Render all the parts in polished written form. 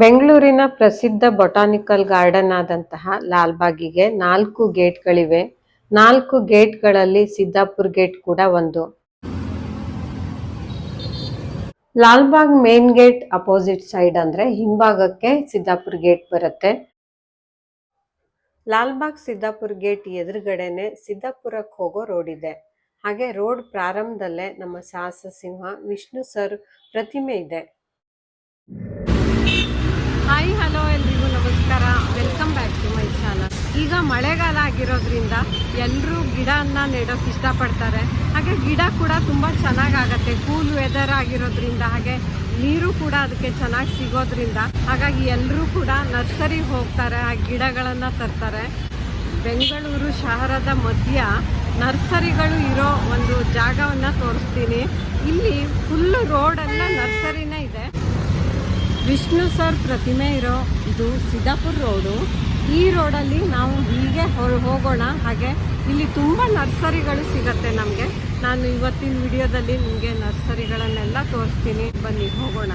ಬೆಂಗಳೂರಿನ ಪ್ರಸಿದ್ಧ botanical garden ಆದಂತಹ ಲಾಲ್ಬಾಗಿಗೆ 4 ಗೇಟ್ಗಳಿವೆ. 4 ಗೇಟ್ಗಳಲ್ಲಿ ಸಿದ್ದಾಪುರ್ ಗೇಟ್ ಕೂಡ ಒಂದು. Lalbagh main gate opposite side ಅಂದ್ರೆ ಹಿಂಭಾಗಕ್ಕೆ ಸಿದ್ದಾಪುರ್ ಗೇಟ್ ಬರುತ್ತೆ. ಲಾಲ್ಬಾಗ್ ಸಿದ್ದಾಪುರ್ ಗೇಟ್ ಎದುರುಗಡೆನೆ ಸಿದ್ದಾಪುರಕ್ಕೆ ಹೋಗೋ ರೋಡ್ ಇದೆ. ಹಾಗೆ ರೋಡ್ ಪ್ರಾರಂಭದಲ್ಲೇ ನಮ್ಮ ಸಾಹಸ ಸಿಂಹ ವಿಷ್ಣು ಸರ್ ಪ್ರತಿಮೆ ಇದೆ. ಹಾಯ್ ಹಲೋ ಎಲ್ರಿಗೂ ನಮಸ್ಕಾರ, welcome back to my channel. ಈಗ ಮಳೆಗಾಲ ಆಗಿರೋದ್ರಿಂದ ಎಲ್ಲರೂ ಗಿಡನ ನೆಡೋಕೆ ಇಷ್ಟಪಡ್ತಾರೆ. ಹಾಗೆ ಗಿಡ ಕೂಡ ತುಂಬ ಚೆನ್ನಾಗಾಗತ್ತೆ, ಕೂಲ್ ವೆದರ್ ಆಗಿರೋದ್ರಿಂದ, ಹಾಗೆ ನೀರು ಕೂಡ ಅದಕ್ಕೆ ಚೆನ್ನಾಗಿ ಸಿಗೋದ್ರಿಂದ ಹಾಗಾಗಿ ಎಲ್ಲರೂ ಕೂಡ ನರ್ಸರಿಗೆ ಹೋಗ್ತಾರೆ, ಆ ಗಿಡಗಳನ್ನು ತರ್ತಾರೆ. ಬೆಂಗಳೂರು ಶಹರದ ಮಧ್ಯ ನರ್ಸರಿಗಳು ಇರೋ ಒಂದು ಜಾಗವನ್ನು ತೋರಿಸ್ತೀನಿ. ಇಲ್ಲಿ ಫುಲ್ಲು ರೋಡೆಲ್ಲ ನರ್ಸರಿನೇ ಇದೆ. ವಿಷ್ಣು ಸರ್ ಪ್ರತಿಮೆ ಇರೋ ಇದು ಸಿದ್ದಾಪುರ್ ರೋಡು. ಈ ರೋಡಲ್ಲಿ ನಾವು ಹೀಗೆ ಹೋಗೋಣ. ಹಾಗೆ ಇಲ್ಲಿ ತುಂಬ ನರ್ಸರಿಗಳು ಸಿಗತ್ತೆ ನಮಗೆ. ನಾನು ಇವತ್ತಿನ ವಿಡಿಯೋದಲ್ಲಿ ನಿಮಗೆ ನರ್ಸರಿಗಳನ್ನೆಲ್ಲ ತೋರಿಸ್ತೀನಿ, ಬನ್ನಿ ಹೋಗೋಣ.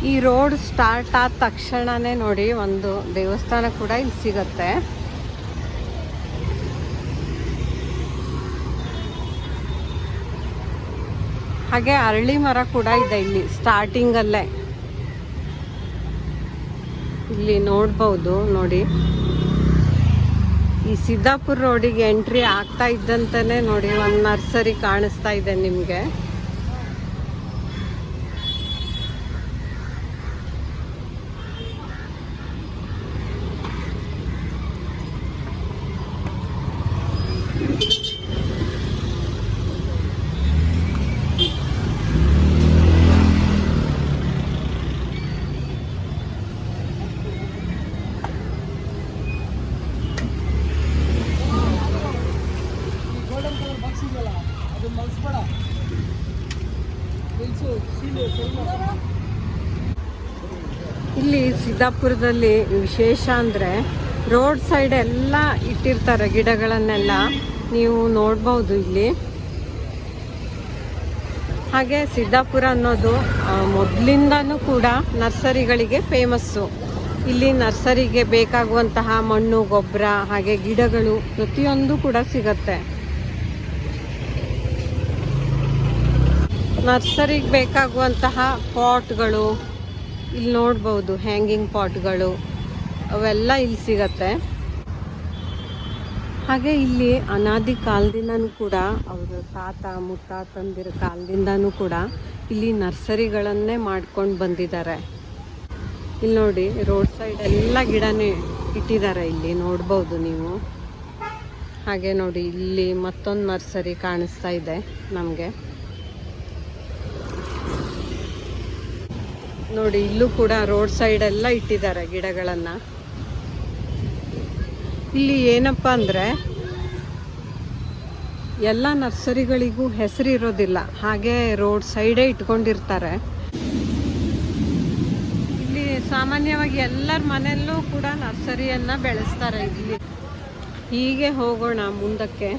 ಈ ರೋಡ್ ಸ್ಟಾರ್ಟ್ ಆದ ತಕ್ಷಣವೇ ನೋಡಿ ಒಂದು ದೇವಸ್ಥಾನ ಕೂಡ ಇಲ್ಲಿ ಸಿಗತ್ತೆ. ಹಾಗೆ ಅರಳಿ ಮರ ಕೂಡ ಇದೆ ಇಲ್ಲಿ ಸ್ಟಾರ್ಟಿಂಗಲ್ಲೇ. ಇಲ್ಲಿ ನೋಡ್ಬೋದು ನೋಡಿ, ಈ ಸಿದ್ದಾಪುರ್ ರೋಡಿಗೆ ಎಂಟ್ರಿ ಆಗ್ತಾ ಇದ್ದಂತೆಯೇ ನೋಡಿ ಒಂದು ನರ್ಸರಿ ಕಾಣಿಸ್ತಾ ಇದೆ ನಿಮಗೆ. ಇಲ್ಲಿ ಸಿದ್ದಾಪುರದಲ್ಲಿ ವಿಶೇಷ ಅಂದರೆ ರೋಡ್ ಸೈಡ್ ಎಲ್ಲ ಇಟ್ಟಿರ್ತಾರೆ ಗಿಡಗಳನ್ನೆಲ್ಲ, ನೀವು ನೋಡ್ಬೋದು ಇಲ್ಲಿ. ಹಾಗೆ ಸಿದ್ದಾಪುರ ಅನ್ನೋದು ಮೊದಲಿಂದನೂ ಕೂಡ ನರ್ಸರಿಗಳಿಗೆ ಫೇಮಸ್ಸು. ಇಲ್ಲಿ ನರ್ಸರಿಗೆ ಬೇಕಾಗುವಂತಹ ಮಣ್ಣು, ಗೊಬ್ಬರ, ಹಾಗೆ ಗಿಡಗಳು ಪ್ರತಿಯೊಂದು ಕೂಡ ಸಿಗತ್ತೆ. ನರ್ಸರಿಗೆ ಬೇಕಾಗುವಂತಹ ಪಾಟ್ಗಳು ಇಲ್ಲಿ ನೋಡ್ಬೋದು, ಹ್ಯಾಂಗಿಂಗ್ ಪಾಟ್ಗಳು ಅವೆಲ್ಲ ಇಲ್ಲಿ ಸಿಗತ್ತೆ. ಹಾಗೆ ಇಲ್ಲಿ ಅನಾದಿ ಕಾಲದಿಂದನೂ ಕೂಡ ಅವರ ತಾತ ಮುತ್ತಾತಂದಿರ ಕಾಲದಿಂದನೂ ಕೂಡ ಇಲ್ಲಿ ನರ್ಸರಿಗಳನ್ನೇ ಮಾಡ್ಕೊಂಡು ಬಂದಿದ್ದಾರೆ. ಇಲ್ಲಿ ನೋಡಿ ರೋಡ್ ಸೈಡ್ ಎಲ್ಲ ಗಿಡನೇ ಇಟ್ಟಿದ್ದಾರೆ, ಇಲ್ಲಿ ನೋಡ್ಬೋದು ನೀವು. ಹಾಗೆ ನೋಡಿ ಇಲ್ಲಿ ಮತ್ತೊಂದು ನರ್ಸರಿ ಕಾಣಿಸ್ತಾ ಇದೆ ನಮಗೆ. ನೋಡಿ ಇಲ್ಲೂ ಕೂಡ ರೋಡ್ ಸೈಡ್ ಎಲ್ಲ ಇಟ್ಟಿದ್ದಾರೆ ಗಿಡಗಳನ್ನು. ಇಲ್ಲಿ ಏನಪ್ಪ ಅಂದರೆ ಎಲ್ಲ ನರ್ಸರಿಗಳಿಗೂ ಹೆಸರಿರೋದಿಲ್ಲ, ಹಾಗೆ ರೋಡ್ ಸೈಡೇ ಇಟ್ಕೊಂಡಿರ್ತಾರೆ. ಇಲ್ಲಿ ಸಾಮಾನ್ಯವಾಗಿ ಎಲ್ಲರ ಮನೆಯಲ್ಲೂ ಕೂಡ ನರ್ಸರಿಯನ್ನು ಬೆಳೆಸ್ತಾರೆ. ಇಲ್ಲಿ ಹೀಗೆ ಹೋಗೋಣ ಮುಂದಕ್ಕೆ.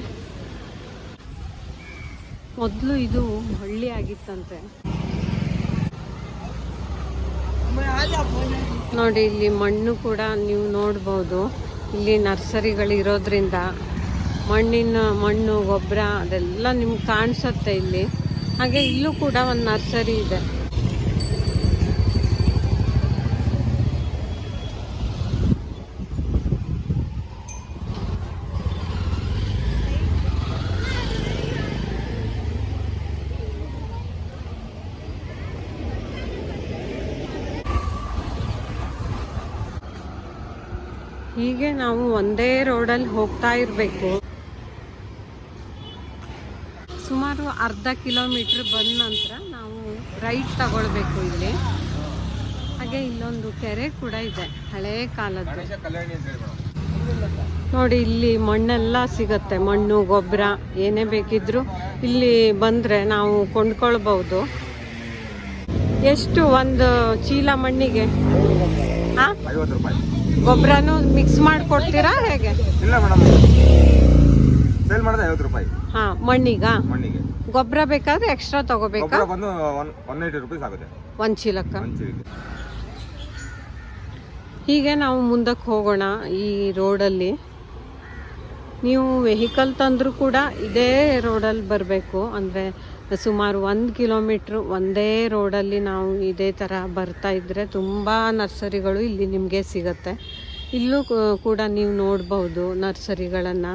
ಮೊದಲು ಇದು ಹಳ್ಳಿ ಆಗಿತ್ತಂತೆ. ನೋಡಿ ಇಲ್ಲಿ ಮಣ್ಣು ಕೂಡ ನೀವು ನೋಡ್ಬೋದು. ಇಲ್ಲಿ ನರ್ಸರಿಗಳಿರೋದ್ರಿಂದ ಮಣ್ಣು, ಗೊಬ್ಬರ ಅದೆಲ್ಲ ನಿಮ್ಗೆ ಕಾಣಿಸುತ್ತೆ ಇಲ್ಲಿ. ಹಾಗೆ ಇಲ್ಲೂ ಕೂಡ ಒಂದು ನರ್ಸರಿ ಇದೆ. ಹೀಗೆ ನಾವು ಒಂದೇ ರೋಡಲ್ಲಿ ಹೋಗ್ತಾ ಇರಬೇಕು. ಸುಮಾರು ಅರ್ಧ ಕಿಲೋಮೀಟ್ರ್ ಬಂದ ನಂತರ ನಾವು ರೈಟ್ ತಗೊಳ್ಬೇಕು ಇಲ್ಲಿ. ಹಾಗೆ ಇಲ್ಲೊಂದು ಕೆರೆ ಕೂಡ ಇದೆ, ಹಳೇ ಕಾಲದ್ದು. ನೋಡಿ ಇಲ್ಲಿ ಮಣ್ಣೆಲ್ಲ ಸಿಗತ್ತೆ, ಮಣ್ಣು, ಗೊಬ್ಬರ ಏನೇ ಬೇಕಿದ್ರು ಇಲ್ಲಿ ಬಂದರೆ ನಾವು ಕೊಂಡ್ಕೊಳ್ಬಹುದು. ಎಷ್ಟು ಒಂದು ಚೀಲ ಮಣ್ಣಿಗೆ? 50 ರೂಪಾಯಿ. ಗೊಬ್ಬರನು ಮಿಕ್ಸ್ ಮಾಡ್ಕೊಡ್ತೀರಾ ಹೇಗೆ? ಇಲ್ಲ ಮೇಡಮ್, ಸೇಲ್ ಮಾಡಿದ್ರೆ 50 ರೂಪಾಯಿ. ಮಣ್ಣಿಗೆ ಮಣ್ಣಿಗೆ ಗೊಬ್ಬರ ಬೇಕಾದ್ರೆ ಎಕ್ಸ್ಟ್ರಾ ತಗೋಬೇಕಾ? ಗೊಬ್ಬರ ಬಂದು 180 ರೂಪಾಯಿ ಆಗುತ್ತೆ. ಒಂದು ಚೀಲಕ್ಕ. ಒಂದು ಚೀಲಕ್ಕೆ. ಹೀಗೆ ನಾವು ಮುಂದಕ್ಕೆ ಹೋಗೋಣ. ಈ ರೋಡಲ್ಲಿ ನೀವು ವೆಹಿಕಲ್ ತಂದರೂ ಕೂಡ ಇದೇ ರೋಡಲ್ಲಿ ಬರಬೇಕು. ಅಂದರೆ ಸುಮಾರು 1 ಕಿಲೋಮೀಟ್ರು ಒಂದೇ ರೋಡಲ್ಲಿ ನಾವು ಇದೇ ಥರ ಬರ್ತಾ ಇದ್ದರೆ ತುಂಬ ನರ್ಸರಿಗಳು ಇಲ್ಲಿ ನಿಮಗೆ ಸಿಗುತ್ತೆ. ಇಲ್ಲೂ ಕೂಡ ನೀವು ನೋಡ್ಬೋದು ನರ್ಸರಿಗಳನ್ನು.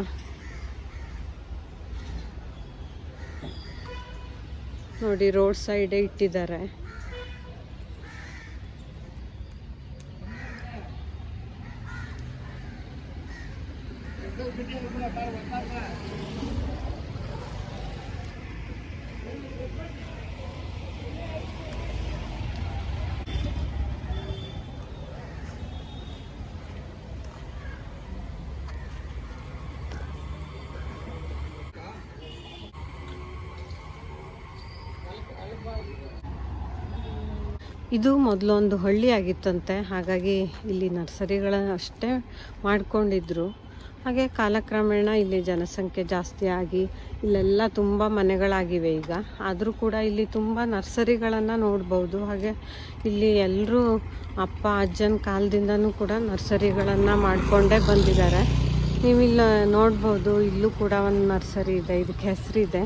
ನೋಡಿ, ರೋಡ್ ಸೈಡೇ ಇಟ್ಟಿದ್ದಾರೆ. ಇದು ಮೊದಲೊಂದು ಹಳ್ಳಿ ಆಗಿತ್ತಂತೆ, ಹಾಗಾಗಿ ಇಲ್ಲಿ ನರ್ಸರಿಗಳ ಅಷ್ಟೇ ಮಾಡ್ಕೊಂಡಿದ್ರು. ಹಾಗೆ ಕಾಲಕ್ರಮೇಣ ಇಲ್ಲಿ ಜನಸಂಖ್ಯೆ ಜಾಸ್ತಿ ಆಗಿ ಇಲ್ಲೆಲ್ಲ ತುಂಬ ಮನೆಗಳಾಗಿವೆ ಈಗ. ಆದರೂ ಕೂಡ ಇಲ್ಲಿ ತುಂಬ ನರ್ಸರಿಗಳನ್ನು ನೋಡ್ಬೋದು. ಹಾಗೆ ಇಲ್ಲಿ ಎಲ್ಲರೂ ಅಪ್ಪ ಅಜ್ಜನ ಕಾಲದಿಂದನೂ ಕೂಡ ನರ್ಸರಿಗಳನ್ನು ಮಾಡಿಕೊಂಡೇ ಬಂದಿದ್ದಾರೆ. ನೀವಿಲ್ಲ ನೋಡ್ಬೋದು, ಇಲ್ಲೂ ಕೂಡ ಒಂದು ನರ್ಸರಿ ಇದೆ. ಇದಕ್ಕೆ ಹೆಸರಿದೆ.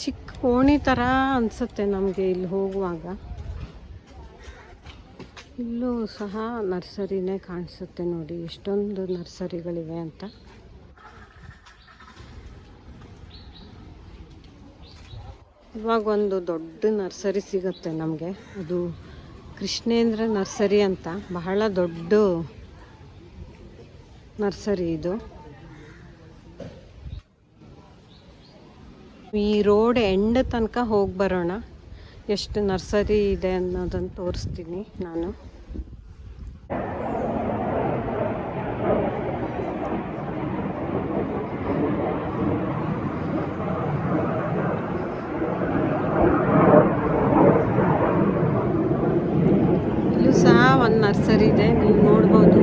ಚಿಕ್ಕ ಓಣಿ ಥರ ಅನಿಸುತ್ತೆ ನಮಗೆ ಇಲ್ಲಿ ಹೋಗುವಾಗ. ಇಲ್ಲೂ ಸಹ ನರ್ಸರಿನೇ ಕಾಣಿಸುತ್ತೆ. ನೋಡಿ ಎಷ್ಟೊಂದು ನರ್ಸರಿಗಳಿವೆ ಅಂತ. ಇವಾಗ ಒಂದು ದೊಡ್ಡ ನರ್ಸರಿ ಸಿಗುತ್ತೆ ನಮಗೆ. ಅದು ಕೃಷ್ಣೇಂದ್ರ ನರ್ಸರಿ ಅಂತ, ಬಹಳ ದೊಡ್ಡ ನರ್ಸರಿ ಇದು. ಈ ರೋಡ್ ಎಂಡ್ ತನಕ ಹೋಗಿ ಬರೋಣ. ಎಷ್ಟು ನರ್ಸರಿ ಇದೆ ಅನ್ನೋದನ್ನು ತೋರಿಸ್ತೀನಿ ನಾನು. ಇಲ್ಲೂ ಸಹ ಒಂದು ನರ್ಸರಿ ಇದೆ, ನೀವು ನೋಡ್ಬೋದು.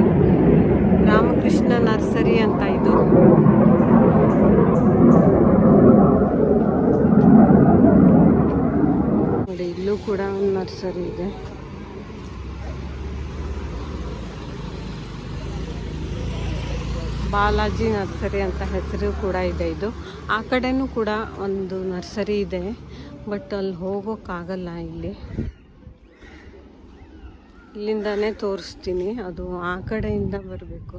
ರಾಮಕೃಷ್ಣ ನರ್ಸರಿ ಅಂತ ಇದು. ನೋಡಿ, ಇಲ್ಲೂ ಕೂಡ ಒಂದು ನರ್ಸರಿ ಇದೆ. ಬಾಲಾಜಿ ನರ್ಸರಿ ಅಂತ ಹೆಸರು ಕೂಡ ಇದೆ ಇದು. ಆ ಕಡೆನೂ ಕೂಡ ಒಂದು ನರ್ಸರಿ ಇದೆ, ಬಟ್ ಅಲ್ಲಿ ಹೋಗೋಕ್ಕಾಗಲ್ಲ. ಇಲ್ಲಿಂದಾನೇ ತೋರಿಸ್ತೀನಿ. ಅದು ಆ ಕಡೆಯಿಂದ ಬರಬೇಕು.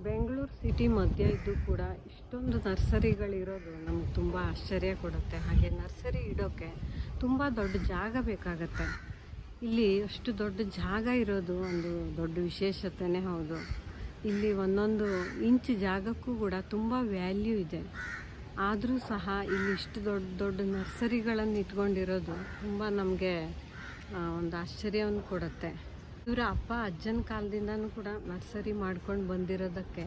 ಬೆಂಗಳೂರು ಸಿಟಿ ಮಧ್ಯೆ ಇದ್ದು ಕೂಡ ಇಷ್ಟೊಂದು ನರ್ಸರಿಗಳಿರೋದು ನಮ್ಗೆ ತುಂಬ ಆಶ್ಚರ್ಯ ಕೊಡುತ್ತೆ. ಹಾಗೆ ನರ್ಸರಿ ಇಡೋಕ್ಕೆ ತುಂಬ ದೊಡ್ಡ ಜಾಗ ಬೇಕಾಗತ್ತೆ. ಇಲ್ಲಿ ಅಷ್ಟು ದೊಡ್ಡ ಜಾಗ ಇರೋದು ಒಂದು ದೊಡ್ಡ ವಿಶೇಷತೆಯೇ ಹೌದು. ಇಲ್ಲಿ ಒಂದೊಂದು ಇಂಚ್ ಜಾಗಕ್ಕೂ ಕೂಡ ತುಂಬ ವ್ಯಾಲ್ಯೂ ಇದೆ. ಆದರೂ ಸಹ ಇಲ್ಲಿ ಇಷ್ಟು ದೊಡ್ಡ ದೊಡ್ಡ ನರ್ಸರಿಗಳನ್ನು ಇಟ್ಕೊಂಡಿರೋದು ತುಂಬ ನಮಗೆ ಒಂದು ಆಶ್ಚರ್ಯವನ್ನು ಕೊಡುತ್ತೆ. ಇವರ ಅಪ್ಪ ಅಜ್ಜನ ಕಾಲದಿಂದನೂ ಕೂಡ ನರ್ಸರಿ ಮಾಡ್ಕೊಂಡು ಬಂದಿರೋದಕ್ಕೆ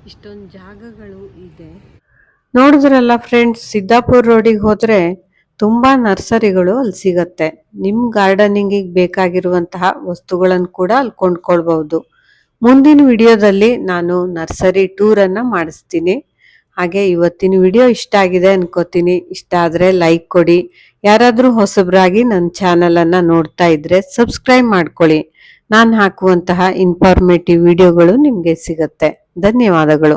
ಇಷ್ಟೊಂದು ಜಾಗಗಳು ಇದೆ. ನೋಡಿದ್ರಲ್ಲ ಫ್ರೆಂಡ್ಸ್, ಸಿದ್ದಾಪುರ ರೋಡಿಗೆ ಹೋದರೆ ತುಂಬ ನರ್ಸರಿಗಳು ಅಲ್ಲಿ ಸಿಗತ್ತೆ. ನಿಮ್ಮ ಗಾರ್ಡನಿಂಗಿಗೆ ಬೇಕಾಗಿರುವಂತಹ ವಸ್ತುಗಳನ್ನು ಕೂಡ ಅಲ್ಲಿ ಕೊಂಡ್ಕೊಳ್ಬಹುದು. ಮುಂದಿನ ವಿಡಿಯೋದಲ್ಲಿ ನಾನು ನರ್ಸರಿ ಟೂರನ್ನು ಮಾಡಿಸ್ತೀನಿ. ಹಾಗೆ ಇವತ್ತಿನ ವಿಡಿಯೋ ಇಷ್ಟ ಆಗಿದೆ ಅನ್ಕೋತೀನಿ. ಇಷ್ಟ ಆದರೆ ಲೈಕ್ ಕೊಡಿ. ಯಾರಾದರೂ ಹೊಸಬರಾಗಿ ನನ್ನ ಚಾನಲನ್ನು ನೋಡ್ತಾ ಇದ್ದರೆ ಸಬ್ಸ್ಕ್ರೈಬ್ ಮಾಡ್ಕೊಳ್ಳಿ. ನಾನು ಹಾಕುವಂತಹ ಇನ್ಫಾರ್ಮೇಟಿವ್ ವಿಡಿಯೋಗಳು ನಿಮಗೆ ಸಿಗುತ್ತೆ. ಧನ್ಯವಾದಗಳು.